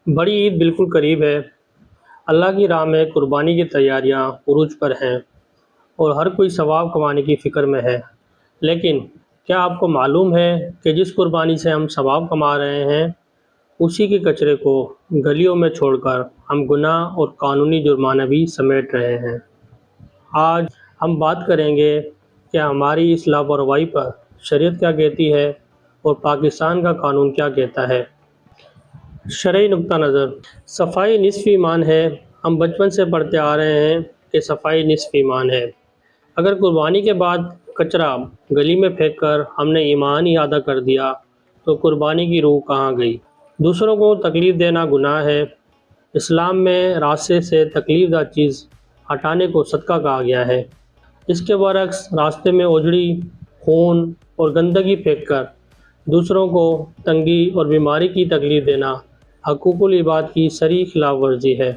بڑی عید بالکل قریب ہے۔ اللہ کی راہ میں قربانی کی تیاریاں عروج پر ہیں اور ہر کوئی ثواب کمانے کی فکر میں ہے۔ لیکن کیا آپ کو معلوم ہے کہ جس قربانی سے ہم ثواب کما رہے ہیں، اسی کے کچرے کو گلیوں میں چھوڑ کر ہم گناہ اور قانونی جرمانہ بھی سمیٹ رہے ہیں۔ آج ہم بات کریں گے کہ ہماری اس لاپرواہی پر شریعت کیا کہتی ہے اور پاکستان کا قانون کیا کہتا ہے۔ شرعی نقطہ نظر: صفائی نصف ایمان ہے۔ ہم بچپن سے پڑھتے آ رہے ہیں کہ صفائی نصف ایمان ہے۔ اگر قربانی کے بعد کچرا گلی میں پھینک کر ہم نے ایمان ہی آدھا کر دیا تو قربانی کی روح کہاں گئی؟ دوسروں کو تکلیف دینا گناہ ہے۔ اسلام میں راستے سے تکلیف دہ چیز ہٹانے کو صدقہ کہا گیا ہے۔ اس کے برعکس راستے میں اوجڑی، خون اور گندگی پھینک کر دوسروں کو تنگی اور بیماری کی تکلیف دینا حقوق العباد کی صریح خلاف ورزی ہے۔